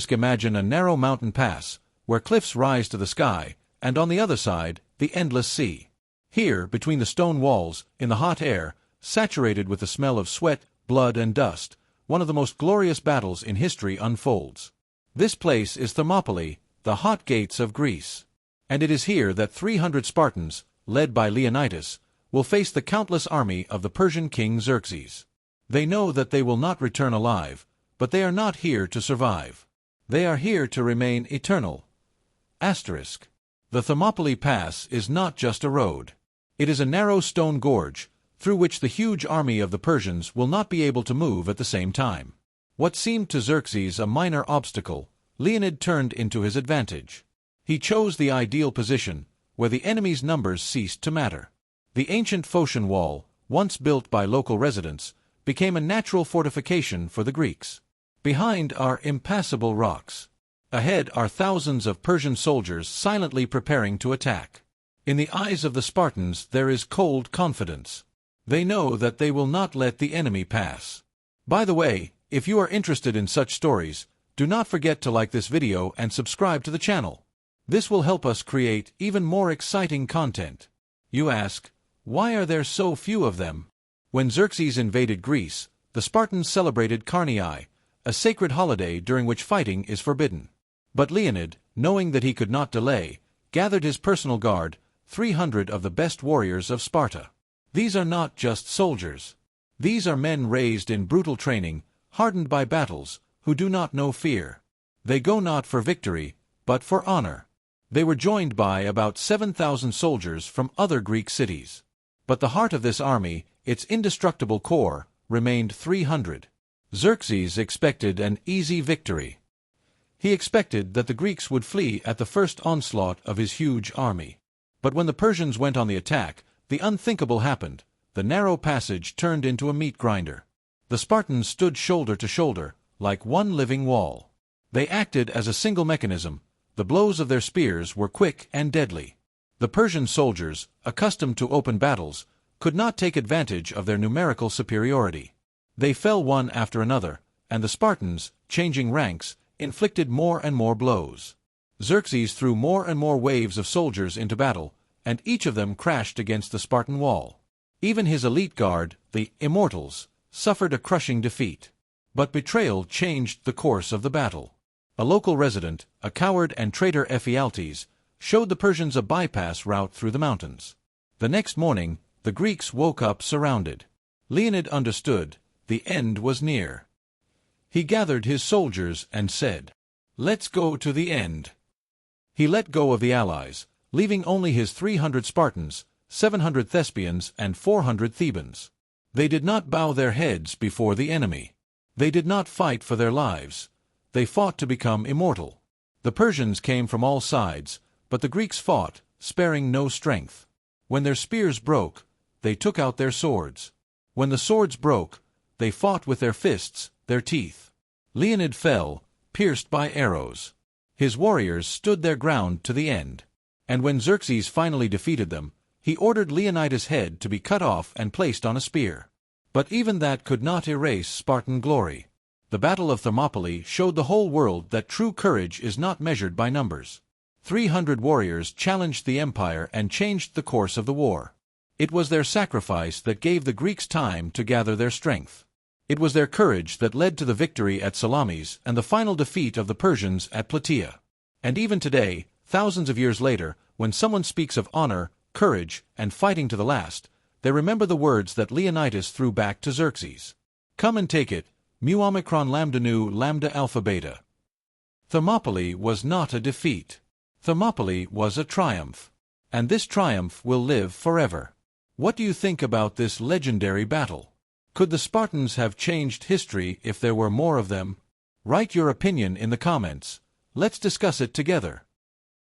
Imagine a narrow mountain pass, where cliffs rise to the sky, and on the other side, the endless sea. Here, between the stone walls, in the hot air, saturated with the smell of sweat, blood, and dust, one of the most glorious battles in history unfolds. This place is Thermopylae, the hot gates of Greece. And it is here that 300 Spartans, led by Leonidas, will face the countless army of the Persian king Xerxes. They know that they will not return alive, but they are not here to survive. They are here to remain eternal. The Thermopylae Pass is not just a road. It is a narrow stone gorge, through which the huge army of the Persians will not be able to move at the same time. What seemed to Xerxes a minor obstacle, Leonid turned into his advantage. He chose the ideal position, where the enemy's numbers ceased to matter. The ancient Phocian wall, once built by local residents, became a natural fortification for the Greeks. Behind are impassable rocks. Ahead are thousands of Persian soldiers silently preparing to attack. In the eyes of the Spartans there is cold confidence. They know that they will not let the enemy pass. By the way, if you are interested in such stories, do not forget to like this video and subscribe to the channel. This will help us create even more exciting content. You ask, why are there so few of them? When Xerxes invaded Greece, the Spartans celebrated Carniae, a sacred holiday during which fighting is forbidden. But Leonid, knowing that he could not delay, gathered his personal guard, 300 of the best warriors of Sparta. These are not just soldiers. These are men raised in brutal training, hardened by battles, who do not know fear. They go not for victory, but for honor. They were joined by about 7,000 soldiers from other Greek cities. But the heart of this army, its indestructible core, remained 300. Xerxes expected an easy victory. He expected that the Greeks would flee at the first onslaught of his huge army. But when the Persians went on the attack, the unthinkable happened. The narrow passage turned into a meat grinder. The Spartans stood shoulder to shoulder, like one living wall. They acted as a single mechanism. The blows of their spears were quick and deadly. The Persian soldiers, accustomed to open battles, could not take advantage of their numerical superiority. They fell one after another, and the Spartans, changing ranks, inflicted more and more blows. Xerxes threw more and more waves of soldiers into battle, and each of them crashed against the Spartan wall. Even his elite guard, the Immortals, suffered a crushing defeat. But betrayal changed the course of the battle. A local resident, a coward and traitor Ephialtes, showed the Persians a bypass route through the mountains. The next morning, the Greeks woke up surrounded. Leonid understood, the end was near. He gathered his soldiers and said, "Let's go to the end." He let go of the allies, leaving only his 300 Spartans, 700 Thespians, and 400 Thebans. They did not bow their heads before the enemy. They did not fight for their lives. They fought to become immortal. The Persians came from all sides, but the Greeks fought, sparing no strength. When their spears broke, they took out their swords. When the swords broke, they fought with their fists, their teeth. Leonid fell, pierced by arrows. His warriors stood their ground to the end. And when Xerxes finally defeated them, he ordered Leonidas' head to be cut off and placed on a spear. But even that could not erase Spartan glory. The Battle of Thermopylae showed the whole world that true courage is not measured by numbers. 300 warriors challenged the empire and changed the course of the war. It was their sacrifice that gave the Greeks time to gather their strength. It was their courage that led to the victory at Salamis and the final defeat of the Persians at Plataea. And even today, thousands of years later, when someone speaks of honor, courage, and fighting to the last, they remember the words that Leonidas threw back to Xerxes. "Come and take it, mu omicron lambda nu lambda alpha beta." Thermopylae was not a defeat. Thermopylae was a triumph. And this triumph will live forever. What do you think about this legendary battle? Could the Spartans have changed history if there were more of them? Write your opinion in the comments. Let's discuss it together.